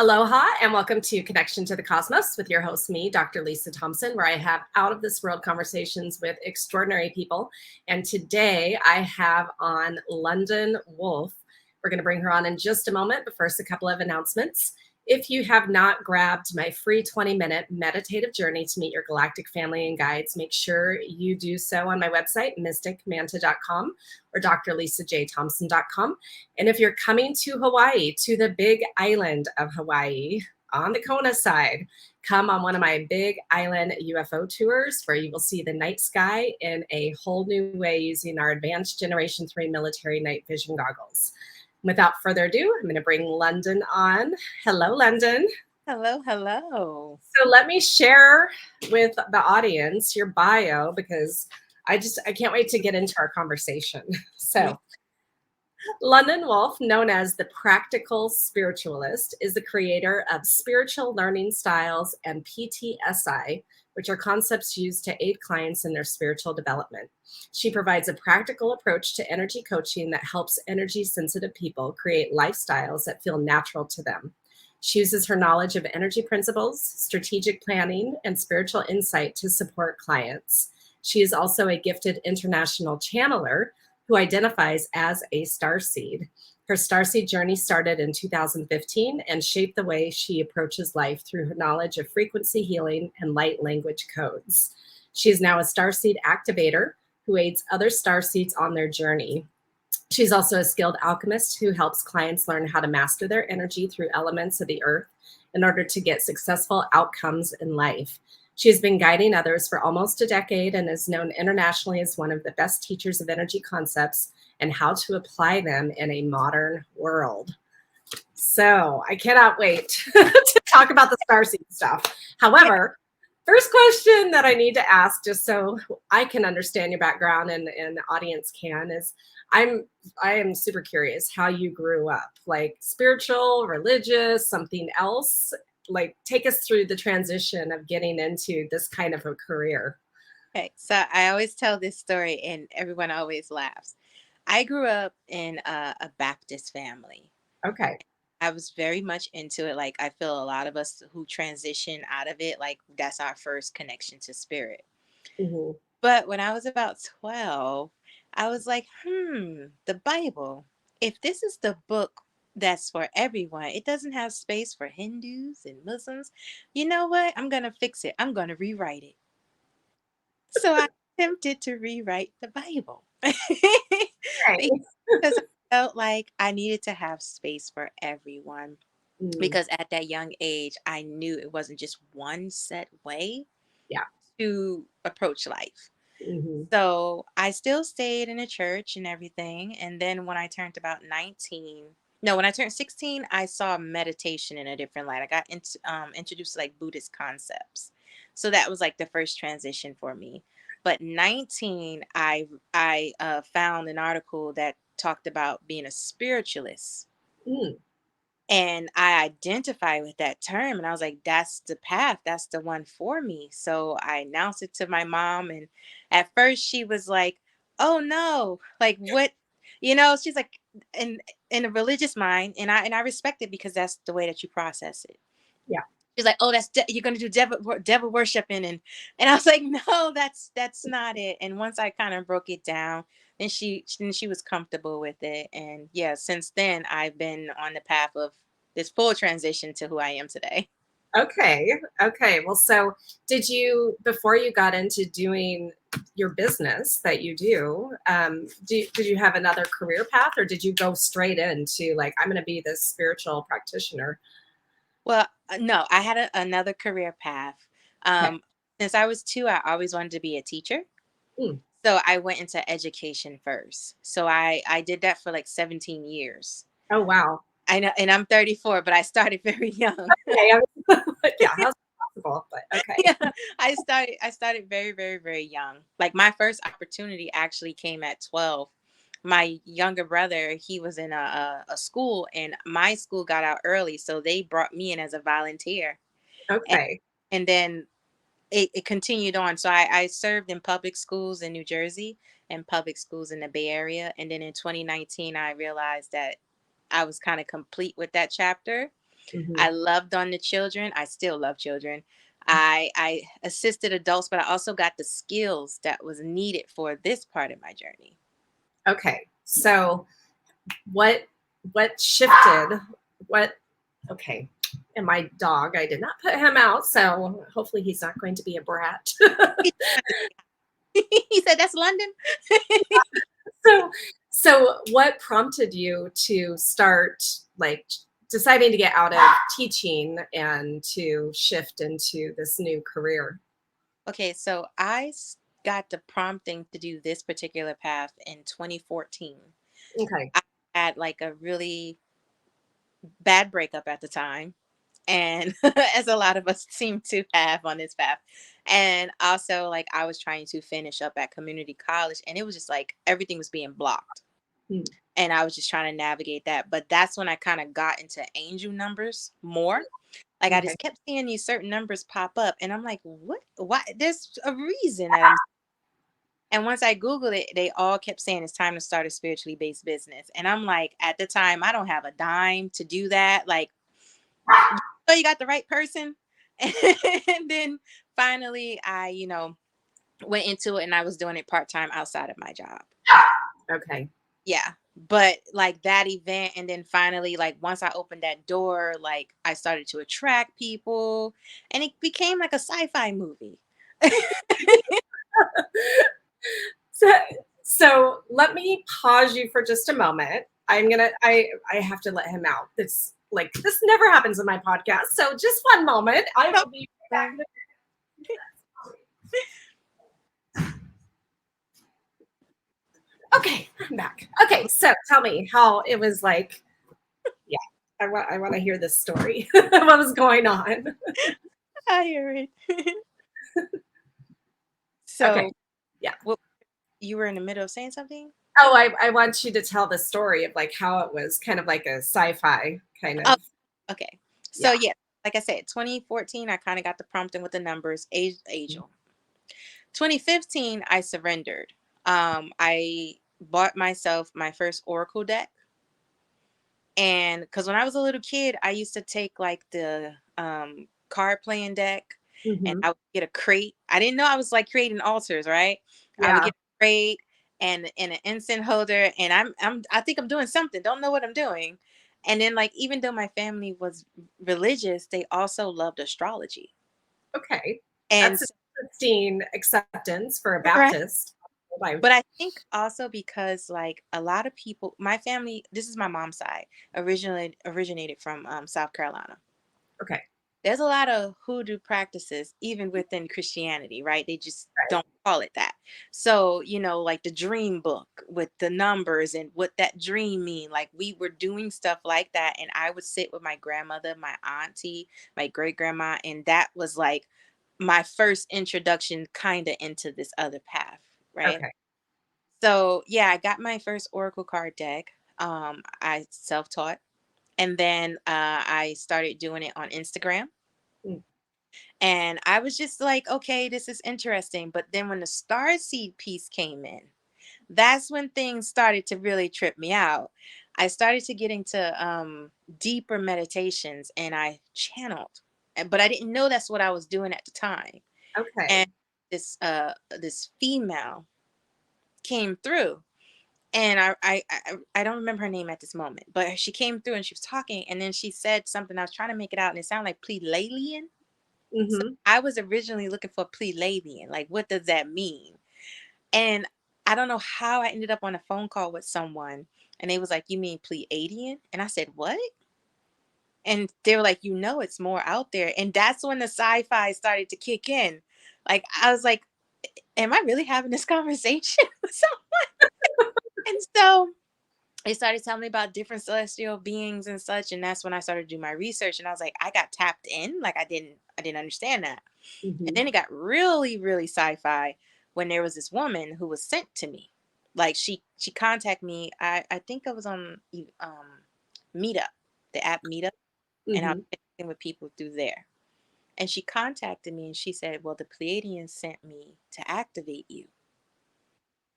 Aloha and welcome to Connection to the Cosmos with your host, me, Dr. Lisa Thompson, where I have out of this world conversations with extraordinary people. And today I have on London Wolfe. We're going to bring her on in just a moment, but first, a couple of announcements. If you have not grabbed my free 20-minute meditative journey to meet your galactic family and guides, make sure you do so on my website, mysticmanta.com or drlisajthompson.com. And if you're coming to Hawaii, to the big island of Hawaii, on the Kona side, come on one of my big island UFO tours where you will see the night sky in a whole new way using our advanced Generation 3 military night vision goggles. Without further ado, I'm going to bring London on. Hello, London. Hello, hello. So let me share with the audience your bio because I can't wait to get into our conversation. So London Wolfe, known as the Practical Spiritualist, is the creator of spiritual learning styles and PTSI, which are concepts used to aid clients in their spiritual development. She provides a practical approach to energy coaching that helps energy-sensitive people create lifestyles that feel natural to them. She uses her knowledge of energy principles, strategic planning, and spiritual insight to support clients. She is also a gifted international channeler who identifies as a starseed. Her starseed journey started in 2015 and shaped the way she approaches life through her knowledge of frequency healing and light language codes. She is now a starseed activator who aids other starseeds on their journey. She's also a skilled alchemist who helps clients learn how to master their energy through elements of the earth in order to get successful outcomes in life. She has been guiding others for almost a decade and is known internationally as one of the best teachers of energy concepts and how to apply them in a modern world. So I cannot wait to talk about the starseed stuff. However, first question that I need to ask, just so I can understand your background and the audience can, is I am super curious how you grew up, like spiritual, religious, something else. Like, take us through the transition of getting into this kind of a career. Okay, so I always tell this story and everyone always laughs. I grew up in a Baptist family. Okay. I was very much into it. Like, I feel a lot of us who transition out of it, like, that's our first connection to spirit. Mm-hmm. But when I was about 12, I was like, the Bible, if this is the book that's for everyone, it doesn't have space for Hindus and Muslims. You know what? I'm going to fix it. I'm going to rewrite it. So I attempted to rewrite the Bible Right. because I felt like I needed to have space for everyone. Mm, Because at that young age, I knew it wasn't just one set way yeah. to approach life. Mm-hmm. So I still stayed in a church and everything. And then when I turned about 19, no, when I turned 16, I saw meditation in a different light. I got introduced to like Buddhist concepts. So that was like the first transition for me. But 19, I found an article that talked about being a spiritualist. Mm, And I identify with that term. And I was like, that's the path. That's the one for me. So I announced it to my mom. And at first she was like, oh no, like what, she's like, in a religious mind. And I respect it because that's the way that you process it. yeah. She's like, oh, you're going to do devil worshiping. And I was like, no, that's not it. And once I kind of broke it down, then she was comfortable with it. And yeah, since then I've been on the path of this full transition to who I am today. Okay. Okay. Well, so did you, before you got into doing your business that you do, did you have another career path or did you go straight into like, I'm going to be this spiritual practitioner? Well, no, I had another career path. Okay. Um, since I was 2, I always wanted to be a teacher. Mm. So I went into education first. So I did that for like 17 years. Oh, wow. I know, and I'm 34, but I started very young. Okay. Yeah. How's it possible? But okay. Yeah, I started very, very, very young. Like my first opportunity actually came at 12. My younger brother, he was in a school, and my school got out early, so they brought me in as a volunteer. And, Okay. and then it continued on. So I served in public schools in New Jersey and public schools in the Bay Area. And then in 2019, I realized that I was kind of complete with that chapter. Mhm. I loved on the children. I still love children. I assisted adults, but I also got the skills that was needed for this part of my journey. Okay. So what shifted? What Okay. And my dog, I did not put him out, so hopefully he's not going to be a brat. He said, "That's London." So what prompted you to start, like, deciding to get out of teaching and to shift into this new career? Okay, so got the prompting to do this particular path in 2014. Okay. I had like a really bad breakup at the time, and as a lot of us seem to have on this path. And also, like, I was trying to finish up at community college, and it was just like everything was being blocked. Hmm. And I was just trying to navigate that. But that's when I kind of got into angel numbers more. Like, I Okay. just kept seeing these certain numbers pop up, and I'm like, what? Why? There's a reason that I'm. And once I Googled it, they all kept saying it's time to start a spiritually based business. And I'm like, at the time, I don't have a dime to do that. Like, so you got the right person. And then finally, I went into it and I was doing it part time outside of my job. Okay. Yeah. But like that event, and then finally, like once I opened that door, like I started to attract people and it became like a sci fi movie. So let me pause you for just a moment. I have to let him out. This never happens in my podcast. So just one moment. I will be back. Okay, I'm back. Okay, so tell me how it was like. Yeah, I want to hear this story. What was going on? I hear it. Okay, So, yeah. what, you were in the middle of saying something? Oh, I want you to tell the story of like how it was kind of like a sci-fi kind Oh, of. okay. So Yeah. yeah, like I said, 2014, I kind of got the prompting with the numbers, angel. 2015, I surrendered. I bought myself my first Oracle deck. And because when I was a little kid, I used to take like the card playing deck and Hmm. I would get a crate. I didn't know I was like creating altars, right? I would Yeah. get a crate and an incense holder, and I think I'm doing something. Don't know what I'm doing. And then like even though my family was religious, they also loved astrology. Okay. And That's an interesting acceptance for a right. Baptist. Life. But I think also because like a lot of people, my family, this is my mom's side, originally originated from South Carolina. Okay. There's a lot of hoodoo practices even within Christianity, right? They just Right. don't call it that. So, like the dream book with the numbers and what that dream mean. Like we were doing stuff like that. And I would sit with my grandmother, my auntie, my great grandma. And that was like my first introduction kind of into this other path, right? Okay. So yeah, I got my first Oracle card deck. I self-taught. And then I started doing it on Instagram. Mm. And I was just like, okay, this is interesting. But then when the star seed piece came in, that's when things started to really trip me out. I started to get into deeper meditations and I channeled, but I didn't know that's what I was doing at the time. And Okay. this female came through, and I don't remember her name at this moment, but she came through and she was talking, and then she said something. I was trying to make it out, and it sounded like Pleiadian. So Hmm. I was originally looking for Pleiadian. Like, what does that mean? And I don't know how I ended up on a phone call with someone, and they was like, "You mean Pleiadian?" And I said, "What?" And they were like, "It's more out there." And that's when the sci-fi started to kick in. Like, I was like, "Am I really having this conversation with someone?" And so they started telling me about different celestial beings and such, and that's when I started to do my research, and I was like, I got tapped in. Like, I didn't understand that. And Hmm. then it got really really sci-fi when there was this woman who was sent to me. Like, she contacted me. I think I was on Meetup, the app Meetup, and I was Hmm. connecting with people through there. And she contacted me and she said, well, the Pleiadians sent me to activate you.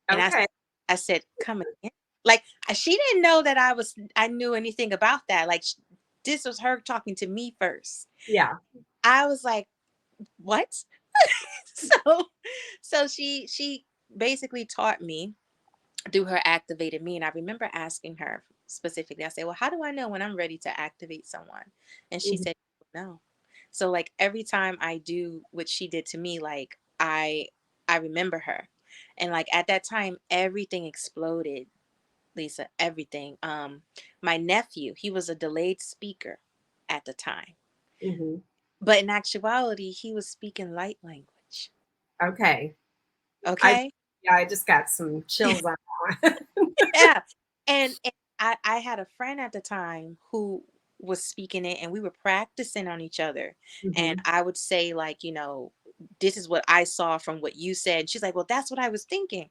And Okay. I said, come again? Like, she didn't know that I knew anything about that. Like, this was her talking to me first. Yeah. I was like, what? so she basically taught me through her activated me. And I remember asking her specifically, I said, well, how do I know when I'm ready to activate someone? And she Mhm. said, no. So like every time I do what she did to me, like I remember her. And like at that time, everything exploded, Lisa, everything. My nephew, he was a delayed speaker at the time. Mhm. But in actuality, he was speaking light language. Okay. I Okay. yeah, I just got some chills on that one. Yeah. And I had a friend at the time who was speaking it and we were practicing on each other. And Mhm. I would say, like, this is what I saw from what you said. And she's like, well, that's what I was thinking.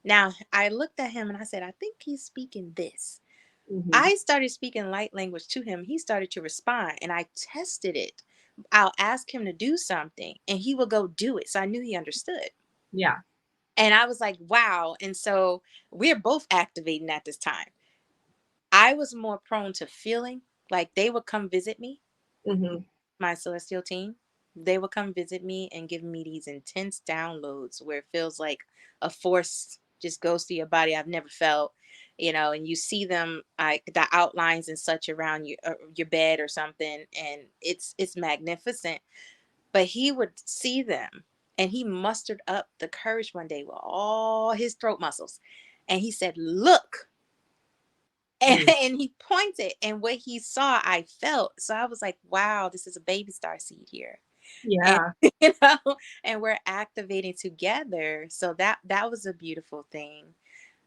Now I looked at him and I said, I think he's speaking this. Mhm. I started speaking light language to him. He started to respond and I tested it. I'll ask him to do something and he will go do it. So I knew he understood. Yeah. And I was like, wow. And so we're both activating at this time. I was more prone to feeling like they would come visit me, Mhm. my celestial team. They would come visit me and give me these intense downloads where it feels like a force just goes through your body I've never felt, and you see them, like the outlines and such around your bed or something, and it's magnificent. But he would see them, and he mustered up the courage one day with all his throat muscles, and he said, "Look." And, Mm. and he pointed, and what he saw, I felt. So I was like, wow, this is a baby star seed here. And Yeah. and we're activating together. So that was a beautiful thing.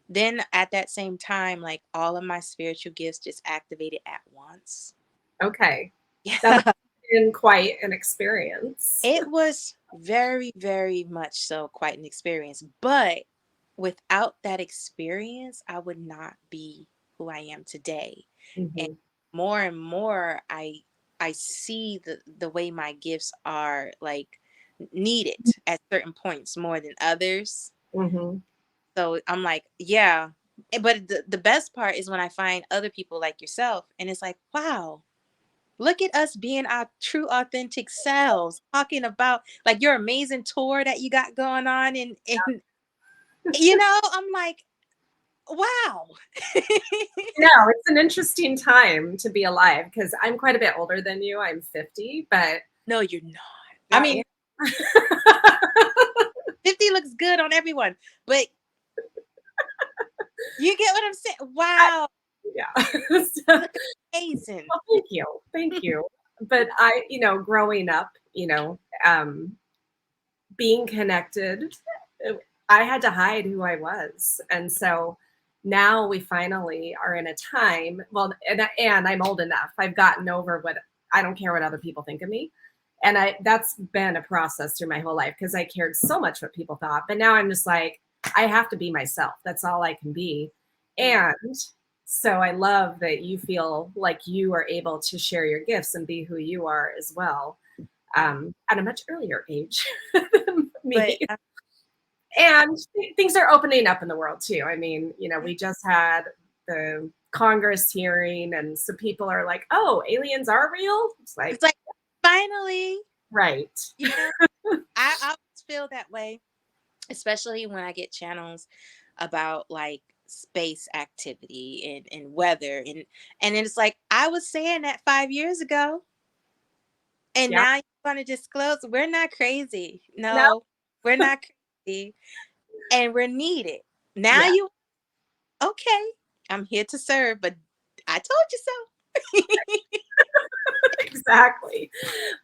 Then at that same time, like all of my spiritual gifts just activated at once. Okay. That must Yeah. have been quite an experience. It was very, very much so quite an experience. But without that experience, I would not be who I am today. And Mhm. more and more I see the way my gifts are like needed at certain points more than others. Mhm. So I'm like, yeah. But the best part is when I find other people like yourself and it's like, wow, look at us being our true authentic selves, talking about like your amazing tour that you got going on, and I'm like, wow. No, it's an interesting time to be alive because I'm quite a bit older than you. I'm 50, but No, you're not. I I mean, 50 looks good on everyone, but you get what I'm saying? I Wow, yeah. you So look amazing. well, thank you. Thank you. But growing up, being connected, I had to hide who I was. And so now we finally are in a time, well, and I'm old enough. I've gotten over what I don't care what other people think of me. And that's been a process through my whole life because I cared so much what people thought. But now I'm just like, I have to be myself. That's all I can be. Mm. And so I love that you feel like you are able to share your gifts and be who you are as well, at a much earlier age than But me. I, And things are opening up in the world too. I mean, we just had the Congress hearing, and so people are like, "Oh, aliens are real." It's like, it's like finally, right. you know, I always feel that way, especially when I get channels about like space activity and weather and it's like I was saying that 5 years ago, and Yeah. now you want to disclose we're not crazy. No. No, we're not crazy, and we're needed. Now Yeah. you okay? I'm here to serve, but I told you so. Exactly.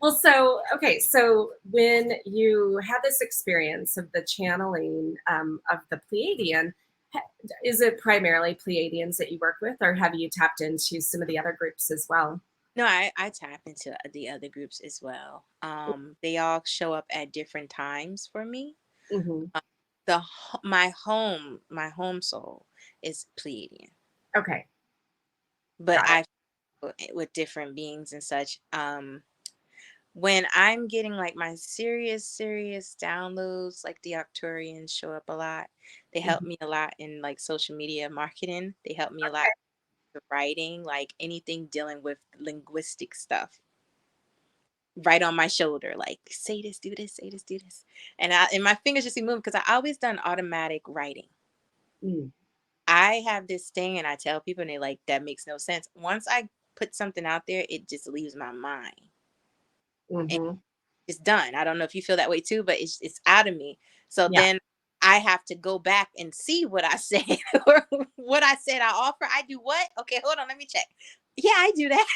Well, so okay, so when you had this experience of the channeling, of the Pleiadian, is it primarily Pleiadians that you work with, or have you tapped into some of the other groups as well? No, I tap into the other groups as well. They all show up at different times for me. Hmm. Uh, my home soul is Pleiadian, Okay, but got it. I with different beings and such. When I'm getting like my serious downloads, like the Arcturians show up a lot. They help Mhm. me a lot in like social media marketing. They help me a lot Okay. the writing, like anything dealing with linguistic stuff, right on my shoulder, like say this, do this, say this, do this. And my fingers just be moving because I always done automatic writing. Mm. I have this thing and I tell people and they like, that makes no sense. Once I put something out there, it just leaves my mind. And Mm-hmm. it's done. I don't know if you feel that way too, but it's out of me. So Yeah. then I have to go back and see what I said or what I said I offer. I do what? Okay, hold on, let me check. Yeah, I do that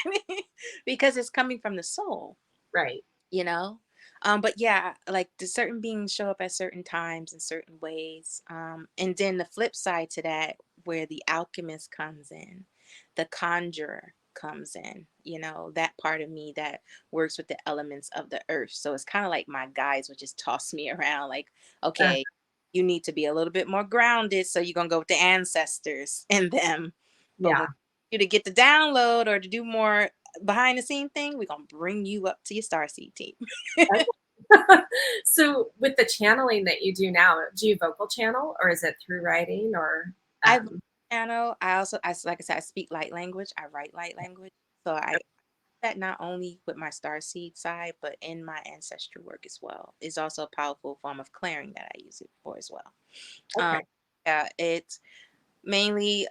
because it's coming from the soul, Right. you know. But yeah, like the certain beings show up at certain times in certain ways. And then the flip side to that, where the alchemist comes in, the conjurer comes in, you know, that part of me that works with the elements of the earth. So it's kind of like my guides would just toss me around like, Uh, okay, you need to be a little bit more grounded, so you're gonna go with the ancestors and them. But yeah. when you to get the download or to do more behind the scene thing, we're gonna bring you up to your starseed team. Okay. So with the channeling that you do now, do you vocal channel or is it through writing or I voice um channel. I also, like I said, I speak light language. I write light language. So I that not only with my starseed side, but in my ancestral work as well. Is also a powerful form of clearing that I use it for as well. Um, okay. yeah, it's mainly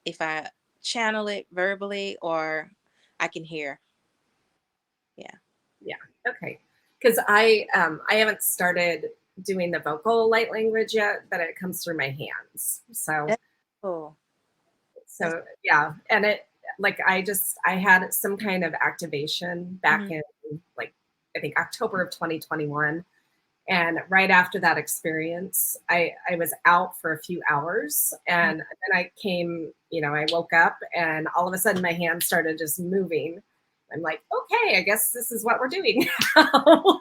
if I channel it verbally or I can hear. Yeah. Yeah. Okay. Because I haven't started doing the vocal light language yet, but it comes through my hands. So That's cool. That's so yeah, and it like I had some kind of activation back mhm. in like I think October of 2021. And right after that experience, I was out for a few hours and then I came, I woke up and all of a sudden my hands started just moving. I'm like, okay, I guess this is what we're doing now.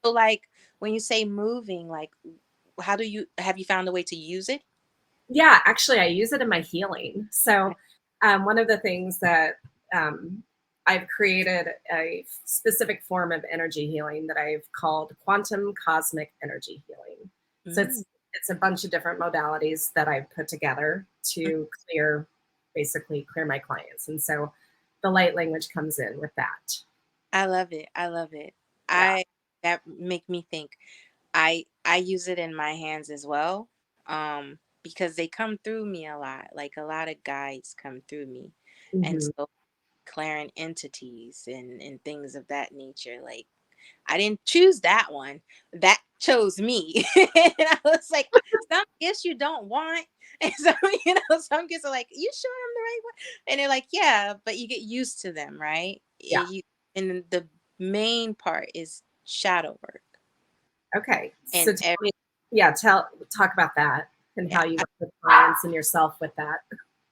So like when you say moving, like how do you have you found a way to use it? Yeah, actually, I use it in my healing. So, one of the things that I've created a specific form of energy healing that I've called quantum cosmic energy healing. So Mm. it's a bunch of different modalities that I've put together to basically clear my clients, and so the light language comes in with that. I love it. I love it. Yeah. I that make me think. I use it in my hands as well. Because they come through me a lot. Like a lot of guides come through me. And Hmm. so declaring entities and things of that nature. Like I didn't choose that one. That chose me. And I was like, some gifts you don't want. And so, some gifts are like, you sure I'm the right one? And they're like, yeah, but you get used to them, right? Yeah. And the main part is shadow work. Okay. And So tell me, yeah, talk about that and yeah, how you work with clients and yourself with that.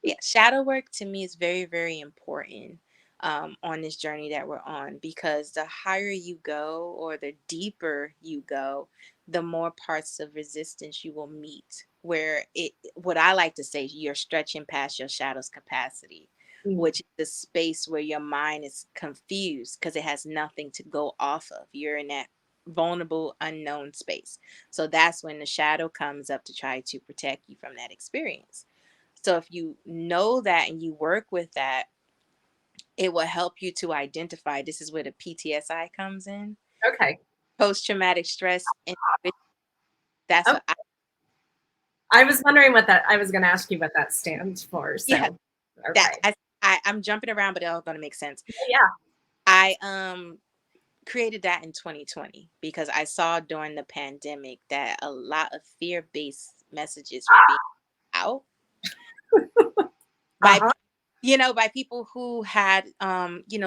yeah, shadow work to me is very, very important on this journey that we're on because the higher you go or the deeper you go, the more parts of resistance you will meet. What I like to say, you're stretching past your shadow's capacity, Mm. which is the space where your mind is confused because it has nothing to go off of. You're in that vulnerable, unknown space. So that's when the shadow comes up to try to protect you from that experience. So if you know that and you work with that, it will help you to identify. This is where the PTSI comes in, Okay. post traumatic stress. And that's Oh, what I, I was wondering what that. I was going to ask you what that stands for. yeah, So, that okay. I'm jumping around, but it's all going to make sense. Yeah. I created that in 2020 because I saw during the pandemic that a lot of fear based messages were being out Uh by huh. by people who had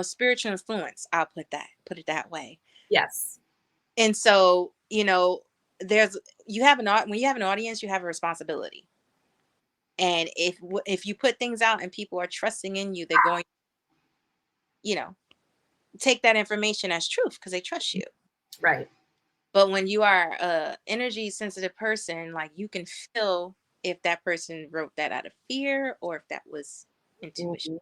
spiritual influence. I'll put it that way. Yes. And so, there's when you have an audience, you have a responsibility. And if you put things out and people are trusting in you, they're going, you know, take that information as truth because they trust you. Right. But when you are a energy sensitive person, like you can feel if that person wrote that out of fear or if that was intuition. Mhm.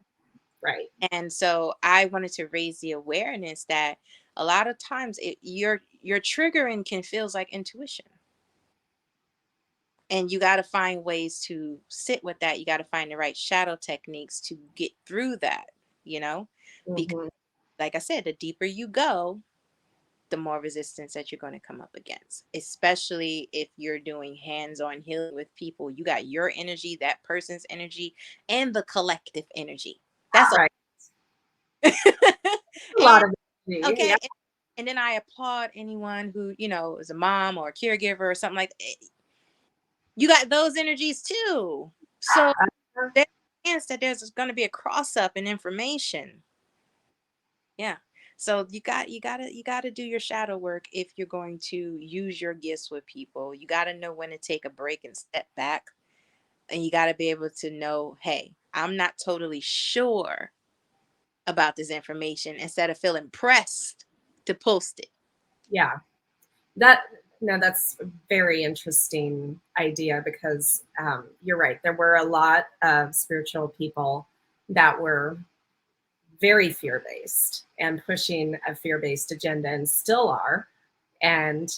Right. And so I wanted to raise the awareness that a lot of times your triggering can feels like intuition. And you got to find ways to sit with that. You got to find the right shadow techniques to get through that, you know? Because, Mhm. like I said, the deeper you go, the more resistance that you're going to come up against, especially if you're doing hands-on healing with people. You got your energy, that person's energy, and the collective energy. That's a Right. A lot and of energy. okay. Yeah. And then I applaud anyone who, is a mom or a caregiver or something like that. You got those energies too. So there's a chance that there's going to be a cross up in information. Yeah. So you gotta do your shadow work if you're going to use your gifts with people. You gotta know when to take a break and step back. And you gotta be able to know, hey, I'm not totally sure about this information instead of feeling pressed to post it. Yeah. That no, that's a very interesting idea because you're right. There were a lot of spiritual people that were very fear based and pushing a fear based agenda and still are. And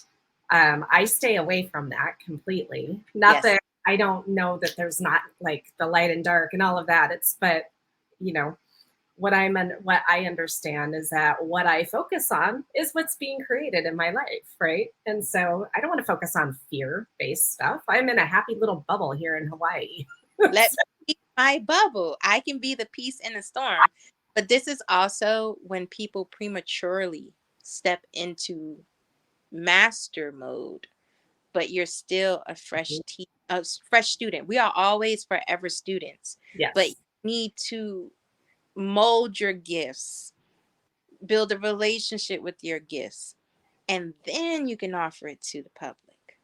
I stay away from that completely. Not Yes. that I don't know that there's not like the light and dark and all of that. But you know, what I understand is that what I focus on is what's being created in my life, right? And so I don't want to focus on fear-based stuff. I'm in a happy little bubble here in Hawaii. Let me be my bubble. I can be the peace in the storm. But this is also when people prematurely step into master mode, but you're still a fresh student. We are always forever students, but you Yes. need to mold your gifts, build a relationship with your gifts, and then you can offer it to the public,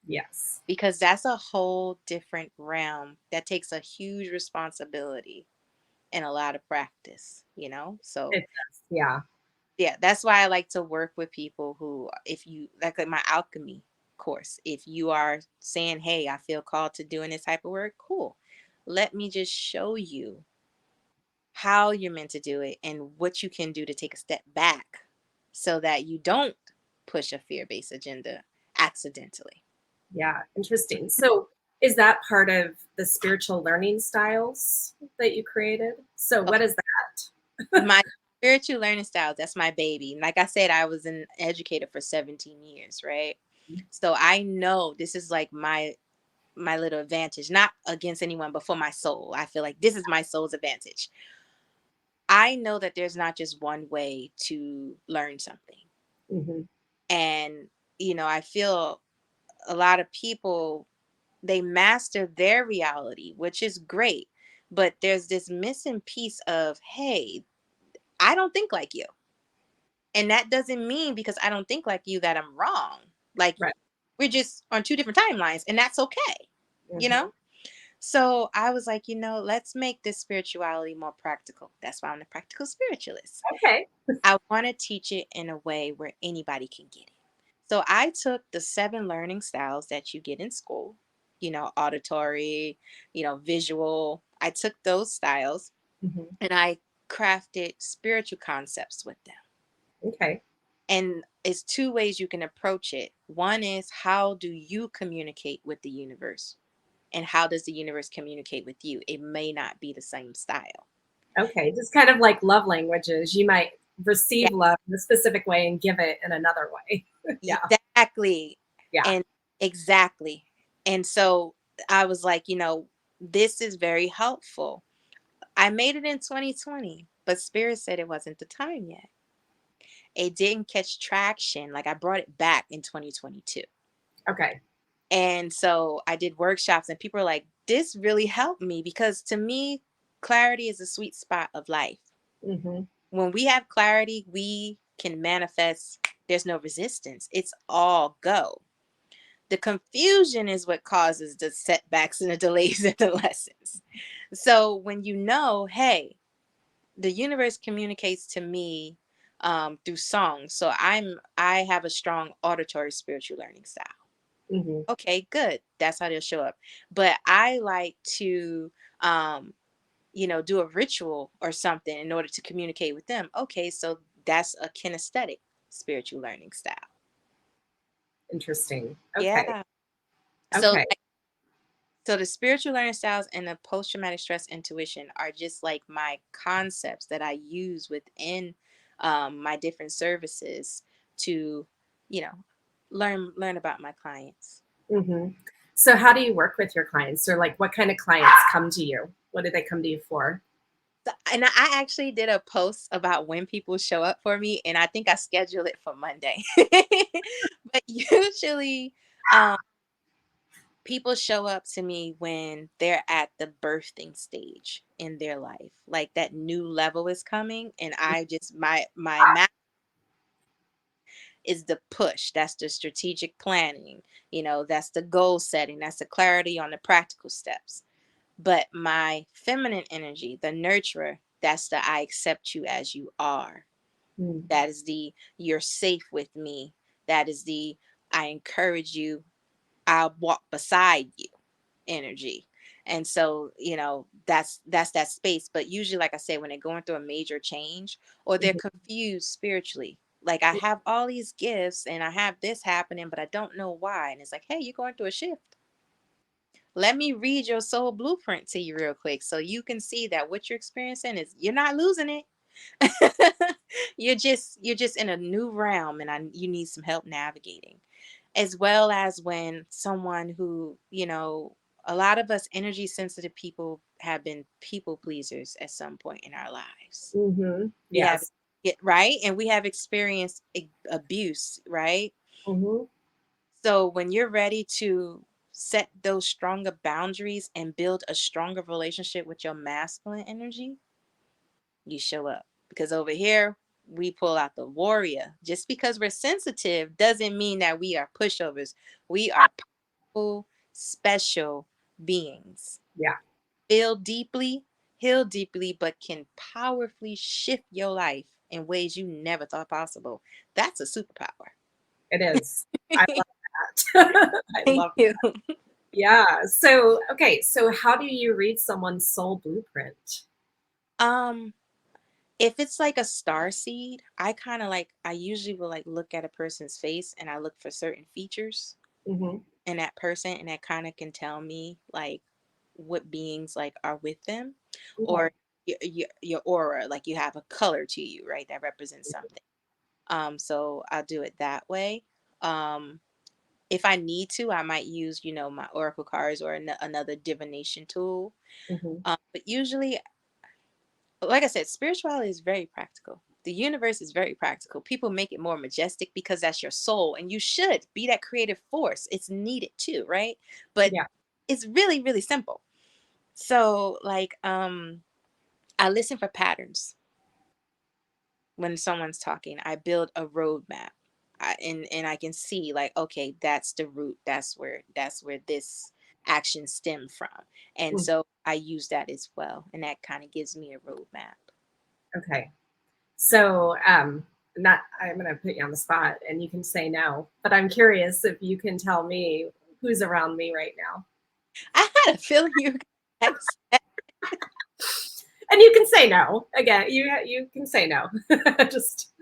Yes. because that's a whole different realm that takes a huge responsibility and a lot of practice, So It does. Yeah. yeah, that's why I like to work with people who, if you like my alchemy course, if you are saying, hey, I feel called to doing this type of work, cool. Let me just show you how you're meant to do it and what you can do to take a step back so that you don't push a fear based agenda accidentally. Yeah. Interesting. So is that part of the spiritual learning styles that you created? So what Okay, is that? my spiritual learning style, that's my baby. Like I said, I was an educator for 17 years, right? So I know this is like my little advantage, not against anyone, but for my soul. I feel like this is my soul's advantage. I know that there's not just one way to learn something. Hmm. And, I feel a lot of people, they master their reality, which is great. But there's this missing piece of, hey, I don't think like you. And that doesn't mean because I don't think like you that I'm wrong. Like, Right. we're just on two different timelines, and that's okay. You Hmm. know? So I was like, let's make this spirituality more practical. That's why I'm the practical spiritualist. Okay. I want to teach it in a way where anybody can get it. So I took the 7 learning styles that you get in school, auditory, visual. I took those styles Hmm. and I crafted spiritual concepts with them. Okay. And it's 2 ways you can approach it. One is, how do you communicate with the universe? And how does the universe communicate with you? It may not be the same style. Okay. Just kind of like love languages. You might Yeah, receive love in a specific way and give it in another way. Yeah. exactly. Yeah. And exactly. And so I was like, this is very helpful. I made it in 2020, but Spirit said it wasn't the time yet. It didn't catch traction. Like, I brought it back in 2022. Okay. And so I did workshops, and people are like, this really helped me, because to me, clarity is a sweet spot of life. Hmm. When we have clarity, we can manifest. There's no resistance. It's all go. The confusion is what causes the setbacks and the delays and the lessons. So when hey, the universe communicates to me through songs. So I have a strong auditory spiritual learning style. Hmm. Okay, good. That's how they'll show up. But I like to do a ritual or something in order to communicate with them. Okay, so that's a kinesthetic spiritual learning style. Interesting. Okay. Yeah. So Okay. So the spiritual learning styles and the post-traumatic stress intuition are just like my concepts that I use within my different services to, you know, learn about my clients. Hmm. So how do you work with your clients, or like what kind of clients come to you? What do they come to you for? And I actually did a post about when people show up for me, and I think I scheduled it for Monday. But usually, um, people show up to me when they're at the birthing stage in their life, like that new level is coming, and I just my map is the push. That's the strategic planning. That's the goal setting. That's the clarity on the practical steps. But my feminine energy, the nurturer, that's the I accept you as you are. Mm. That is the you're safe with me. That is the I encourage you. I'll walk beside you energy. And so, that's that space. But usually, like I said, when they're going through a major change or they're Mhm. confused spiritually, like I have all these gifts and I have this happening, but I don't know why. And it's like, hey, you're going through a shift. Let me read your soul blueprint to you real quick so you can see that what you're experiencing is you're not losing it. You're just in a new realm, and you need some help navigating. As well as when someone who, a lot of us energy sensitive people have been people pleasers at some point in our lives. Mhm. We have Yes. it right, and we have experienced abuse, right? Mhm. So when you're ready to set those stronger boundaries and build a stronger relationship with your masculine energy, you show up. Because over here, we pull out the warrior. Just because we're sensitive doesn't mean that we are pushovers. We are powerful, special beings. Yeah, Feel deeply, heal deeply, but can powerfully shift your life in ways you never thought possible. That's a superpower. it is. I love that. I Thank love you. Yeah. So, okay. So, how do you read someone's soul blueprint? Um, if it's like a star seed, I usually will like look at a person's face and I look for certain features Hmm. in that person, and that kind of can tell me like what beings like are with them, Okay. or your aura, like you have a color to you, right, that represents something. So I'll do it that way. um if I need to, I might use my oracle cards or another divination tool. Hmm. But usually, like I said, spirituality is very practical. The universe is very practical. People make it more majestic because that's your soul, and you should be that creative force. It's needed too, right? But Yeah. it's really, really simple. So, like, I listen for patterns when someone's talking. I build a roadmap, and I can see like, okay, that's the root. That's where this action stemmed from, and Mm. so I use that as well, and that kind of gives me a roadmap. Okay. So, not, I'm going to put you on the spot and you can say no, but I'm curious if you can tell me who's around me right now. I had a feeling you were gonna ask that. And you can say no. Again, you can say no. Just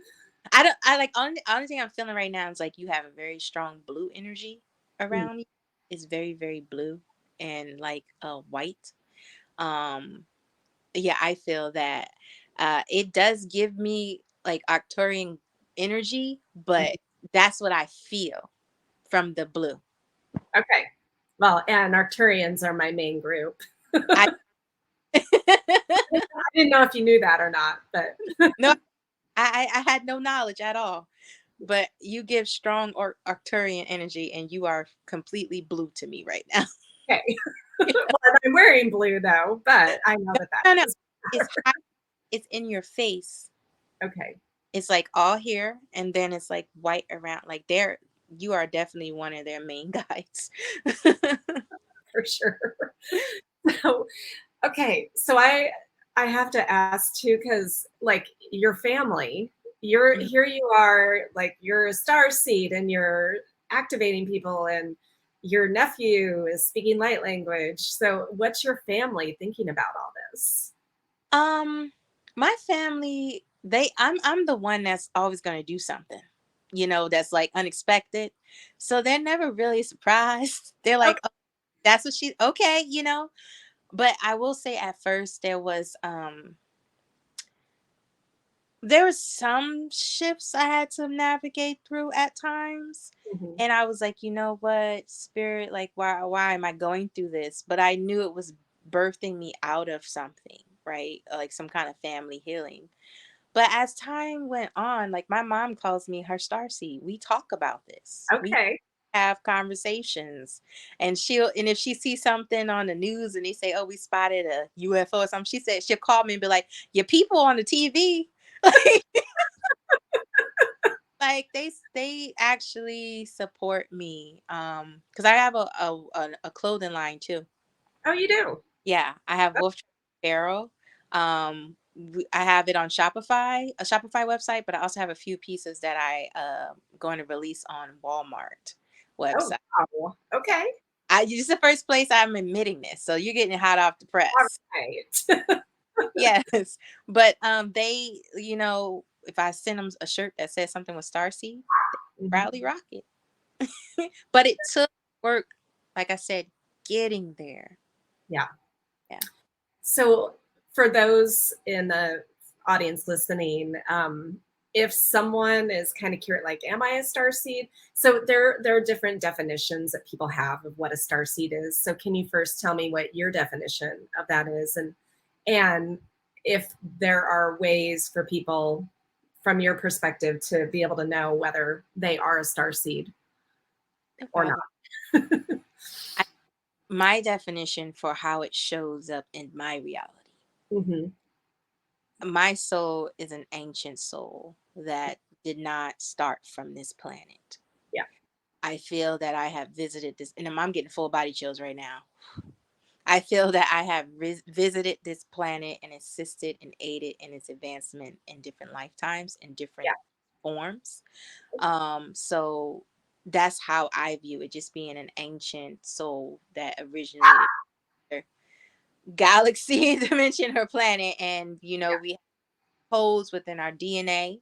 I don't. I like only thing I'm feeling right now is like you have a very strong blue energy mm, around you. It's very very blue and like white. Um, yeah, I feel that it does give me like Arcturian energy, but that's what I feel from the blue. okay. Well, and Arcturians are my main group. I I didn't know if you knew that or not, but no, I had no knowledge at all. But you give strong Arcturian energy, and you are completely blue to me right now. okay. Well, I'm wearing blue though, but I know that that No, no, is it's high, it's in your face. okay It's like all here, and then it's like white around. Like there, you are definitely one of their main guides. for sure. So, okay, so I have to ask too, because like your family, you're Mhm. here, you are like you're a star seed, and you're activating people, and your nephew is speaking light language. So, what's your family thinking about all this? Um, my family, I'm the one that's always gonna do something, that's like unexpected. So they're never really surprised. They're like, Okay. That's what she okay, but I will say at first there was some shifts I had to navigate through at times. Mhm. And I was like, you know what, spirit, like why am I going through this? But I knew it was birthing me out of something, right? Like some kind of family healing. But as time went on, like my mom calls me her star seed. We talk about this. We Okay. have conversations. And if she sees something on the news and they say, "Oh, we spotted a UFO or something," she said she'll call me and be like, "Your people on the TV." Like they actually support me because I have a clothing line too. Oh, you do? Yeah, I have Wolf Barrel. I have it on Shopify, a Shopify website, but I also have a few pieces that I going to release on Walmart Oh, website. wow. Okay. This is the first place I'm admitting this, so you're getting it hot off the All press. right. Yes, but they, if I send them a shirt that says something with Starseed, they Mhm. proudly rock it. But it took work, like I said, getting there. Yeah. Yeah. So for those in the audience listening, if someone is kind of curious, like, am I a star seed? So there are different definitions that people have of what a star seed is. So can you first tell me what your definition of that is, and if there are ways for people from your perspective to be able to know whether they are a star seed No or problem. not? I, my definition for how it shows up in my reality. Hmm. My soul is an ancient soul that did not start from this planet. Yeah. I feel that I have visited this, and I'm getting full body chills right now. I feel that I have visited this planet and assisted and aided in its advancement in different lifetimes in Yeah. different forms. So that's how I view it, just being an ancient soul that originated in a galaxy dimension or planet. And we have codes within our DNA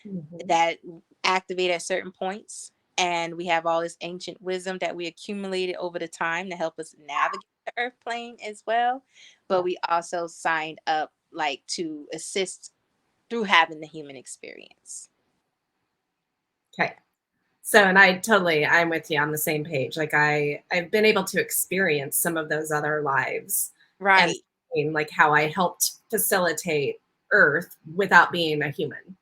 Hmm. that activate at certain points. And we have all this ancient wisdom that we accumulated over the time to help us navigate the earth plane as well. But Yeah. we also signed up like to assist through having the human experience. Okay. So, and I'm with you on the same page. Like I've been able to experience some of those other lives and Right. seeing like how I helped facilitate Earth without being a human.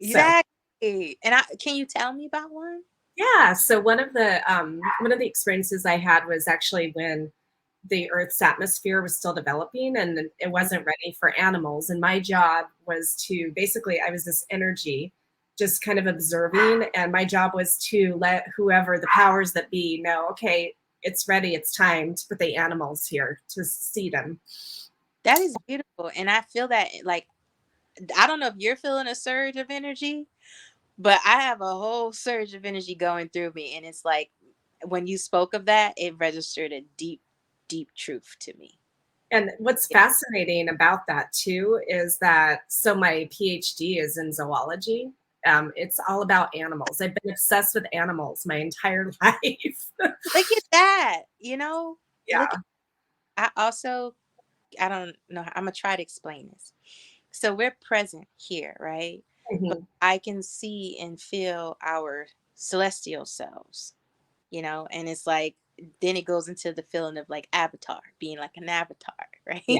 So, Exactly. And can you tell me about one? yeah. So one of the experiences I had was actually when the Earth's atmosphere was still developing and it Mm. wasn't ready for animals. And my job was to basically, I was this energy just kind of observing. And my job was to let whoever the powers that be know, okay, it's ready, it's time to put the animals here to see them. That is beautiful. And I feel that like I don't know if you're feeling a surge of energy, but I have a whole surge of energy going through me. And it's like when you spoke of that, it registered a deep, deep truth to me. And what's Yeah. fascinating about that too is that so my PhD is in zoology. It's all about animals. I've been obsessed with animals my entire life. Look at that. Look, Yeah. I don't know. I'm going to try to explain this. So we're present here, right? But Mhm. I can see and feel our celestial selves, and it's like, then it goes into the feeling of like avatar, being like an avatar, right? Yeah.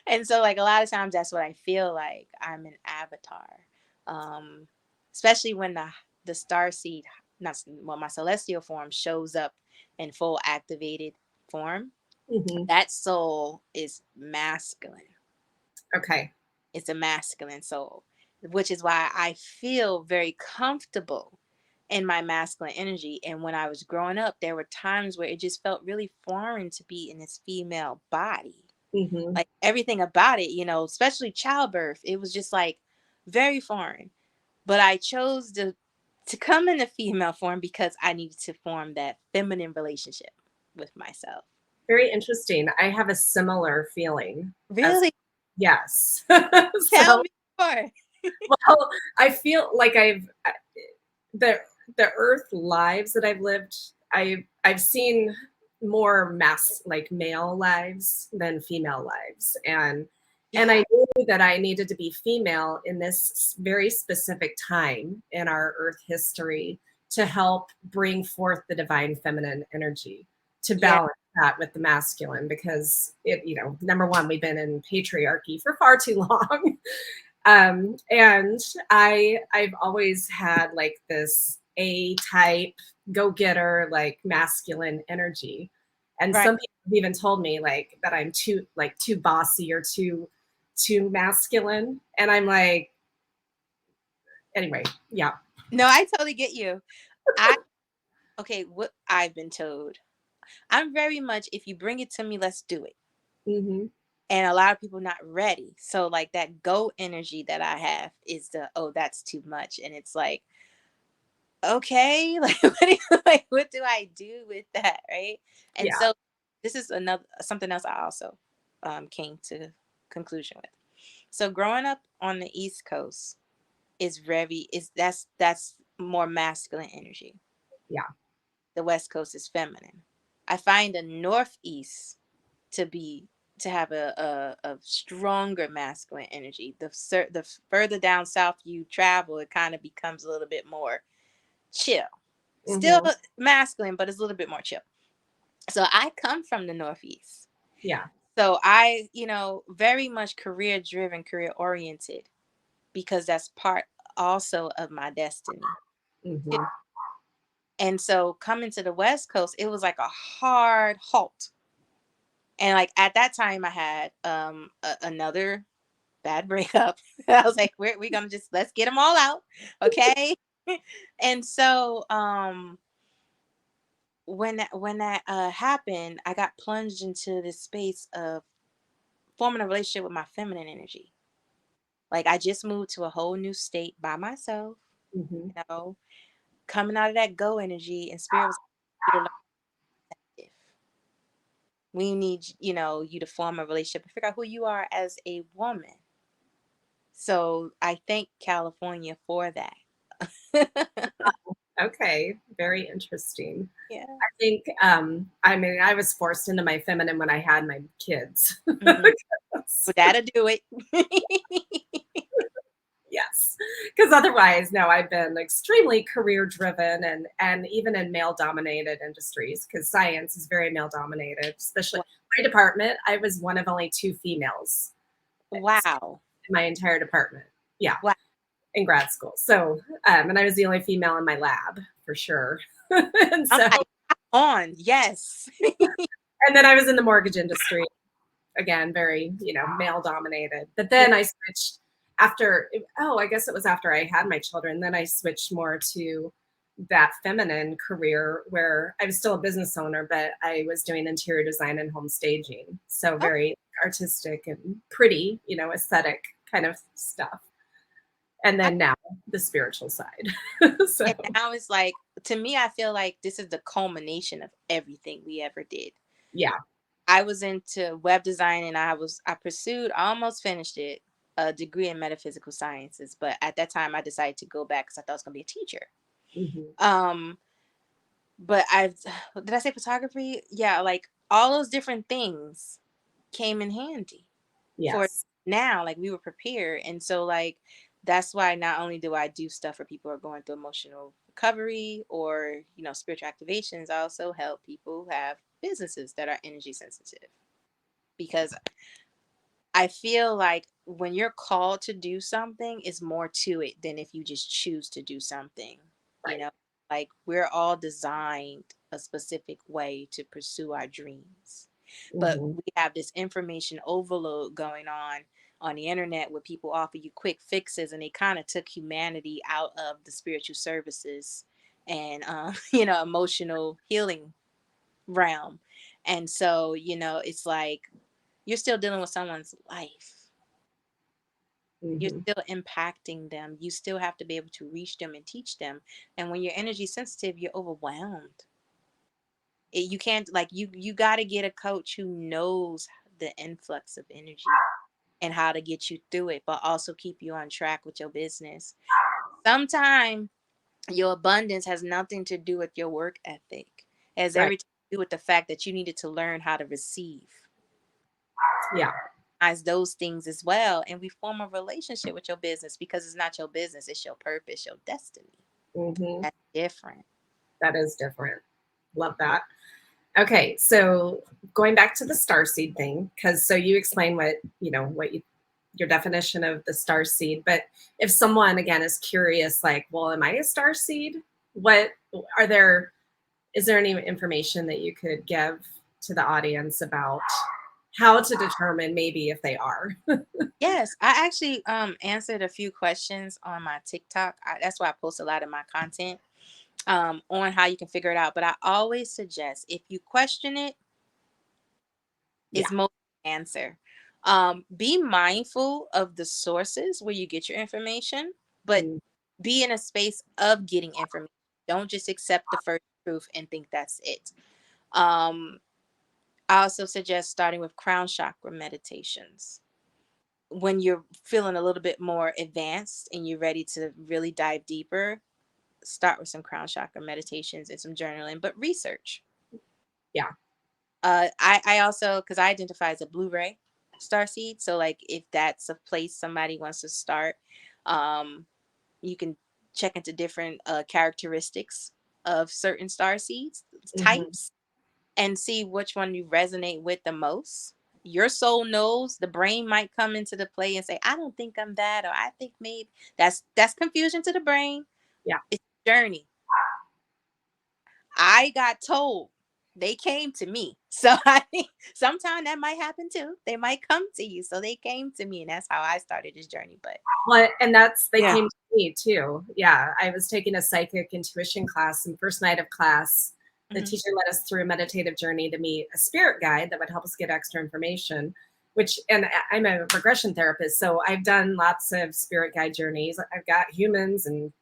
And so, like, a lot of times that's what I feel like. I'm an avatar. Um, Especially when the star seed, not well, my celestial form shows up in full activated form. Mhm. That soul is masculine. Okay. It's a masculine soul, which is why I feel very comfortable in my masculine energy. And when I was growing up, there were times where it just felt really foreign to be in this female body. Mhm. Like everything about it, especially childbirth, it was just like very foreign. But I chose to come in a female form because I needed to form that feminine relationship with myself. Very interesting. I have a similar feeling as Really? yes. Tell So, me more. well, I feel like the the Earth lives that I've lived. I've seen. more like male lives than female lives. And Yeah. I knew that I needed to be female in this very specific time in our earth history to help bring forth the divine feminine energy, to Yeah. balance that with the masculine, because it, number one, we've been in patriarchy for far too long. And I've always had like this A type go getter, like masculine energy. And Right. some people have even told me like that I'm too bossy or too masculine. And I'm like, anyway, yeah. No, I totally get you. I Okay, what I've been told. I'm very much, if you bring it to me, let's do it. Hmm. And a lot of people not ready. So like that go energy that I have is the, oh, that's too much. And it's like, okay, like like what do I do with that? Right. And Yeah. so this is another something else I also came to conclusion with. So growing up on the East Coast is very is that's more masculine energy. Yeah. The West Coast is feminine. I find the Northeast to be to have a stronger masculine energy. The further down south you travel, it kind of becomes a little bit more chill. Still Hmm. masculine, but it's a little bit more chill. So I come from the Northeast. Yeah. So I, very much career driven, career oriented, because that's part also of my destiny. Hmm. And so coming to the West Coast, it was like a hard halt. And like at that time I had another bad breakup. I was like, we're gonna just let's get them all out. Okay. And so when that happened, I got plunged into this space of forming a relationship with my feminine energy. Like I just moved to a whole new state by myself, Hmm. you know, coming out of that go energy, and spirit was like, you to learn if we need, you to form a relationship and figure out who you are as a woman. So I thank California for that. Okay. Very interesting. Yeah. I think, I mean, I was forced into my feminine when I had my kids. Hmm. But that'll do it. Yes, because otherwise, no, I've been extremely career driven, and even in male dominated industries, because science is very male dominated. Especially my department, I was one of only two females Wow. in my entire department. Yeah, Wow. in grad school. So, and I was the only female in my lab for sure. and I'm so, like, on. Yes. and then I was in the mortgage industry, again, very, male dominated. But Yeah. then I switched after, oh, I guess it was after I had my children. Then I switched more to that feminine career where I was still a business owner, but I was doing interior design and home staging. So Oh, very artistic and pretty, aesthetic kind of stuff. And I, then now the spiritual side. So, and now it's like, to me, I feel like this is the culmination of everything we ever did. yeah. I was into web design and I pursued, I almost finished it, a degree in metaphysical sciences. But at that time I decided to go back because I thought I was gonna be a teacher. Hmm. Um, but I've did I say photography? Yeah, like all those different things came in handy for Yes. now. Like we were prepared. And so like that's why not only do I do stuff for people who are going through emotional recovery or, spiritual activations, I also help people who have businesses that are energy sensitive. Because I feel like when you're called to do something, is more to it than if you just choose to do something. You Right. know, like we're all designed a specific way to pursue our dreams. But Hmm. we have this information overload going on the internet where people offer you quick fixes, and they kind of took humanity out of the spiritual services and emotional healing realm. And so, it's like you're still dealing with someone's life. You're Hmm. still impacting them. You still have to be able to reach them and teach them. And when you're energy sensitive, you're overwhelmed. You can't, like, you got to get a coach who knows the influx of energy and how to get you through it, but also keep you on track with your business. Sometimes your abundance has nothing to do with your work ethic, as Right. everything do with the fact that you needed to learn how to receive Yeah. as those things as well. And we form a relationship with your business because it's not your business, it's your purpose, your destiny. Hmm. That's different. That is different. Love that. Okay, so going back to the starseed thing, because so you explain what your definition of the starseed, but if someone again is curious, like, well, am I a starseed? What are there? Is there any information that you could give to the audience about how to determine maybe if they are? Yes, I actually answered a few questions on my TikTok. That's why I post a lot of my content on how you can figure it out. But I always suggest if you question it, Yeah. is most answer. Be mindful of the sources where you get your information, but Mm, be in a space of getting information. Don't just accept the first truth and think that's it. Um, I also suggest starting with crown chakra meditations. When you're feeling a little bit more advanced and you're ready to really dive deeper, start with some crown chakra meditations and some journaling, but research. yeah. I also, because I identify as a Blu-ray starseed, so like if that's a place somebody wants to start, um, you can check into different characteristics of certain star seeds Hmm. types and see which one you resonate with the most. Your soul knows. The brain might come into the play and say, "I don't think I'm that," or "I think maybe." That's confusion to the brain. Yeah. It's a journey. I got told. They came to me. So I think sometimes that might happen too. They might come to you. So they came to me, and that's how I started this journey. But Well, and they yeah. came to me too. Yeah, I was taking a psychic intuition class, and first night of class, the Mhm. teacher led us through a meditative journey to meet a spirit guide that would help us get extra information. And I'm a regression therapist, so I've done lots of spirit guide journeys. I've got humans and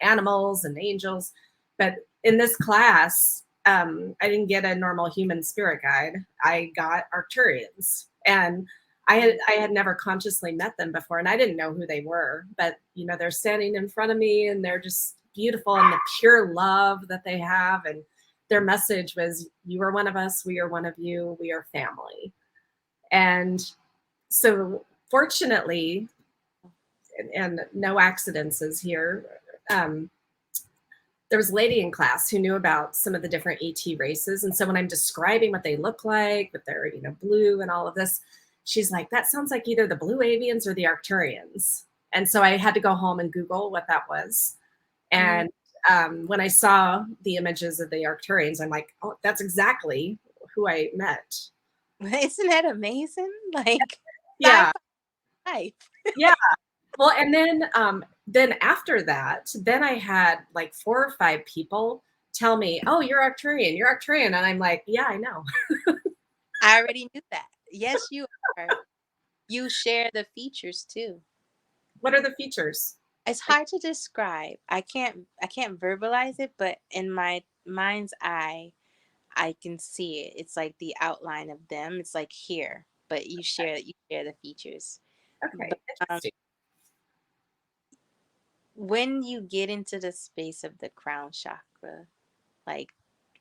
animals and angels, but in this class, I didn't get a normal human spirit guide. I got Arcturians, and I had never consciously met them before, and I didn't know who they were. But they're standing in front of me, and they're just beautiful, and the pure love that they have, and their message was, "You are one of us. We are one of you. We are family." And so, fortunately, and no accidents is here. Um, there was a lady in class who knew about some of the different ET races. And so when I'm describing what they look like with their, blue and all of this, she's like, that sounds like either the blue avians or the Arcturians. And so I had to go home and Google what that was. Mm. And when I saw the images of the Arcturians, I'm like, oh, that's exactly who I met. Isn't that amazing? Like Yeah. sci-fi life. Yeah. Well, and then after that, then I had like 4 or 5 people tell me, "Oh, you're Arcturian. You're Arcturian," and I'm like, "Yeah, I know." I already knew that. Yes, you are. You share the features too. What are the features? It's hard to describe. I can't verbalize it, but in my mind's eye, I can see it. It's like the outline of them. It's like here, but you share the features. But Okay, interesting. when you get into the space of the crown chakra, like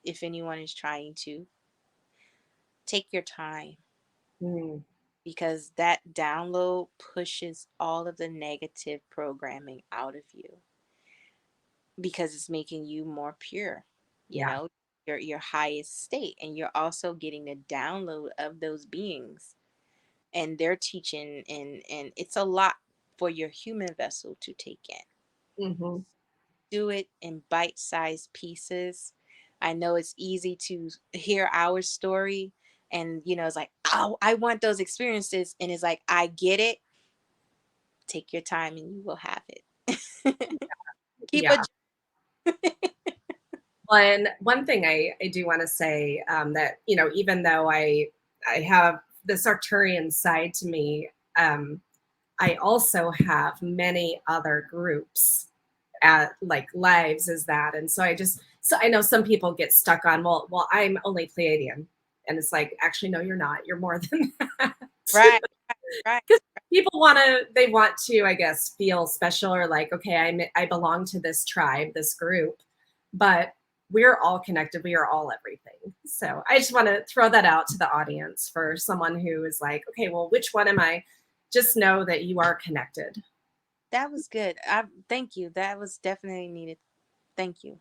if anyone is trying to take your time Mm, because that download pushes all of the negative programming out of you because it's making you more pure, you yeah. know, your highest state, and you're also getting the download of those beings and their teaching, and it's a lot for your human vessel to take in. Hmm. Do it in bite-sized pieces. I know it's easy to hear our story and it's like, oh, I want those experiences, and it's like, I get it. Take your time and you will have it. Keep a Yeah. Well, and one thing I do want to say, that even though I have this Arcturian side to me, I also have many other groups at like lives as that. And so I know some people get stuck on, well, I'm only Pleiadian. And it's like, actually, no, you're not. You're more than that. right, right. Because they want to, I guess, feel special or like, okay, I belong to this tribe, this group. But we're all connected. We are all everything. So I just want to throw that out to the audience for someone who is like, okay, well, which one am I? Just know that you are connected. That was good. I thank you. That was definitely needed. Thank you.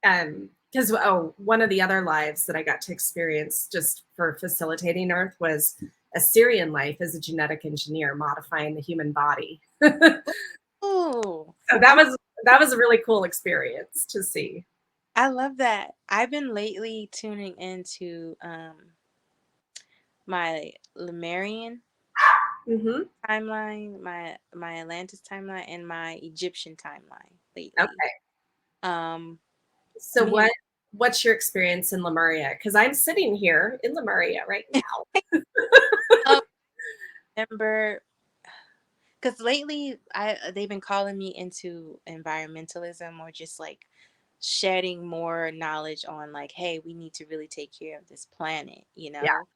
Because one of the other lives that I got to experience just for facilitating Earth was a Syrian life as a genetic engineer modifying the human body. Oh, So that was a really cool experience to see. I love that. I've been lately tuning into my Lemurian Hmm. timeline, my Atlantis timeline, and my Egyptian timeline lately. Okay. Um, So me and what's your experience in Lemuria? Because I'm sitting here in Lemuria right now. oh, remember because lately I they've been calling me into environmentalism or just like shedding more knowledge on like, hey, we need to really take care of this planet, you Yeah. know?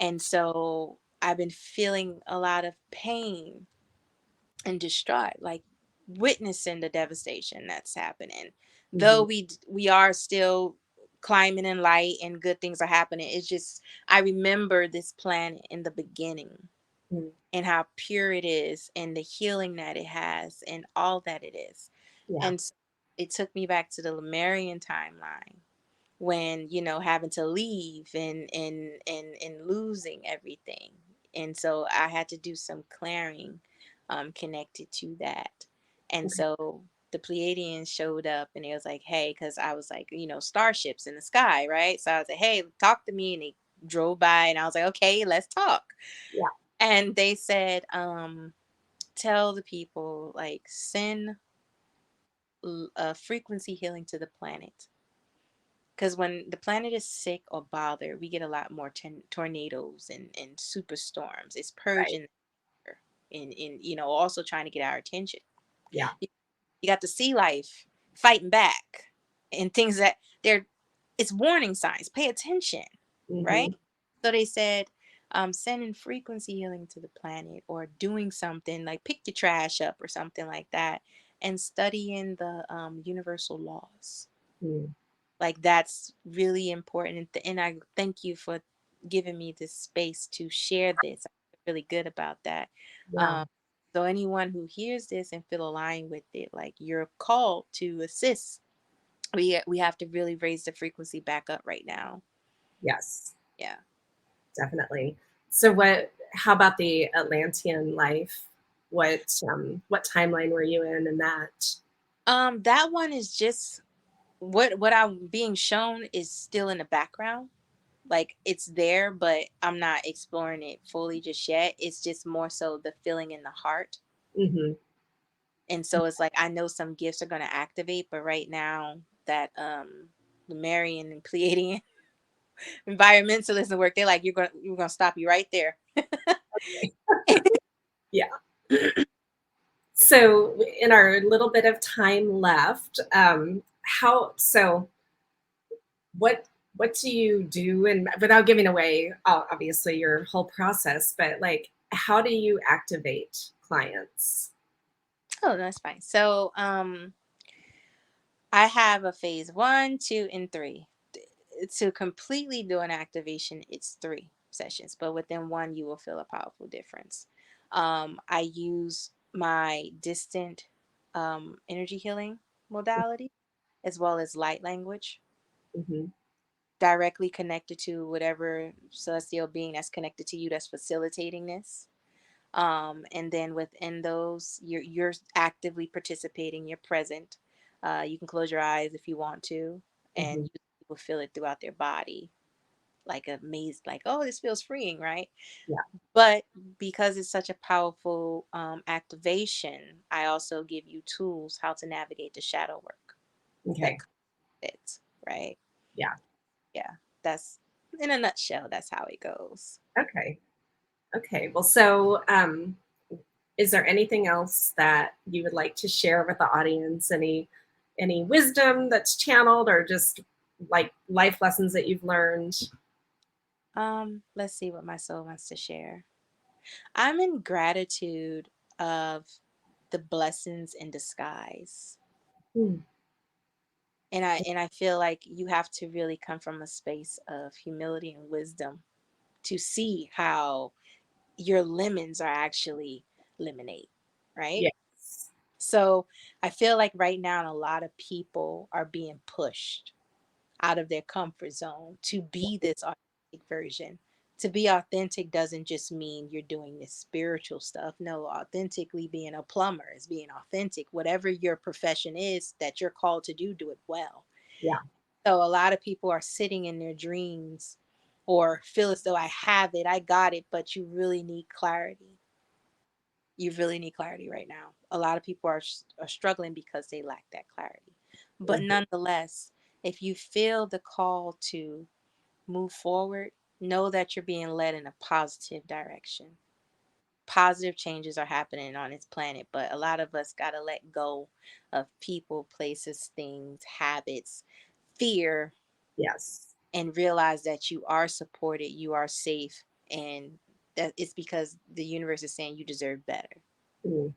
And so I've been feeling a lot of pain and distraught, like witnessing the devastation that's happening. Though Hmm. we are still climbing in light and good things are happening, it's just I remember this planet in the beginning and how pure it is and the healing that it has and all that it is. Yeah. And it took me back to the Lemurian timeline when, you know, having to leave and losing everything. And so I had to do some clearing connected to that. And Okay. so the Pleiadians showed up and it was like, hey, because I was like, you know, starships in the sky, right? So I was like, hey, talk to me. And they drove by and I was like, okay, let's talk. Yeah. And they said, tell the people, like, send frequency healing to the planet. Because when the planet is sick or bothered, we get a lot more tornadoes and superstorms. It's Right. purging and you know, also trying to get our attention. Yeah. You, you got the sea life fighting back and things that they're it's warning signs. Pay attention, right? Hmm. So they said, sending frequency healing to the planet or doing something like pick your trash up or something like that and studying the universal laws. Mm. Like that's really important. And I thank you for giving me this space to share this. I feel really good about that. Yeah. Um, so anyone who hears this and feel aligned with it, like you're called to assist. We have to really raise the frequency back up right now. Yes. Yeah. Definitely. So how about the Atlantean life? What timeline were you in that? That one is just what I'm being shown is still in the background. Like it's there, but I'm not exploring it fully just yet. It's just more so the feeling in the heart. Hmm. And so it's like I know some gifts are gonna activate, but right now that Lemurian and Pleiadian environmentalism work, they're like, we're gonna stop you right there. Yeah. So in our little bit of time left, how so what what do you do, and without giving away obviously your whole process, but like how do you activate clients? Oh, that's fine. So I have a phase 1, 2, and 3. To completely do an activation, it's 3 sessions, but within one, you will feel a powerful difference. I use my distant energy healing modality as well as light language Hmm. directly connected to whatever celestial being that's connected to you that's facilitating this. And then within those, you're actively participating. You're present. You can close your eyes if you want to, and Hmm. you will feel it throughout their body, like a maze. Like, oh, this feels freeing, right? Yeah. But because it's such a powerful activation, I also give you tools how to navigate the shadow work that Okay. comes with it, right? Yeah. Yeah, that's in a nutshell. That's how it goes. Okay. Okay. Well, so is there anything else that you would like to share with the audience? Any wisdom that's channeled, or just like life lessons that you've learned? Let's see what my soul wants to share. I'm in gratitude of the blessings in disguise. Hmm. And I feel like you have to really come from a space of humility and wisdom to see how your lemons are actually lemonade, right? Yes. So I feel like right now a lot of people are being pushed out of their comfort zone to be this authentic version. To be authentic doesn't just mean you're doing this spiritual stuff. No, authentically being a plumber is being authentic. Whatever your profession is that you're called to do, do it well. Yeah. So a lot of people are sitting in their dreams or feel as though I have it, I got it, but you really need clarity. You really need clarity right now. A lot of people are struggling because they lack that clarity. But Mhm. nonetheless, if you feel the call to move forward, know that you're being led in a positive direction. Positive changes are happening on this planet, but a lot of us got to let go of people, places, things, habits, fear, Yes. and realize that you are supported, you are safe, and that it's because the universe is saying you deserve better. Mm,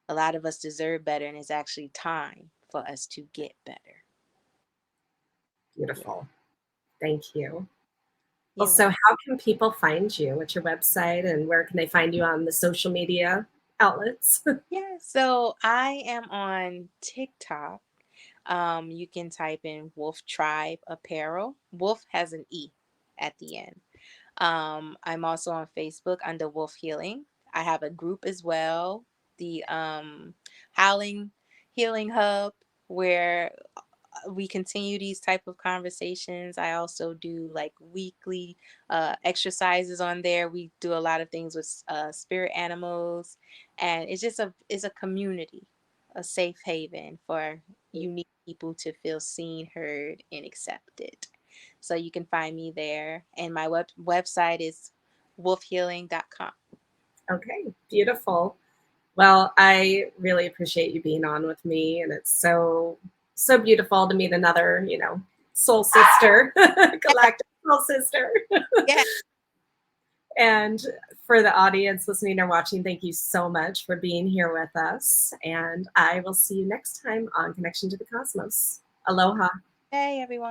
A lot of us deserve better, and it's actually time for us to get better. Yeah, beautiful. Thank you. Well, you're so welcome. how can people find you? What's your website and where can they find you on the social media outlets? Yeah, so I am on TikTok. You can type in Wolf Tribe Apparel. Wolf has an E at the end. I'm also on Facebook under Wolf Healing. I have a group as well, the Howling Healing Hub, where we continue these type of conversations. I also do like weekly exercises on there. We do a lot of things with spirit animals, and it's a community, a safe haven for unique people to feel seen, heard, and accepted. So you can find me there, and my website is wolfhealing.com. Okay, beautiful. Well, I really appreciate you being on with me, and it's so beautiful to meet another, soul sister, galactic soul sister. Yeah. And for the audience listening or watching, thank you so much for being here with us. And I will see you next time on Connection to the Cosmos. Aloha. Hey everyone.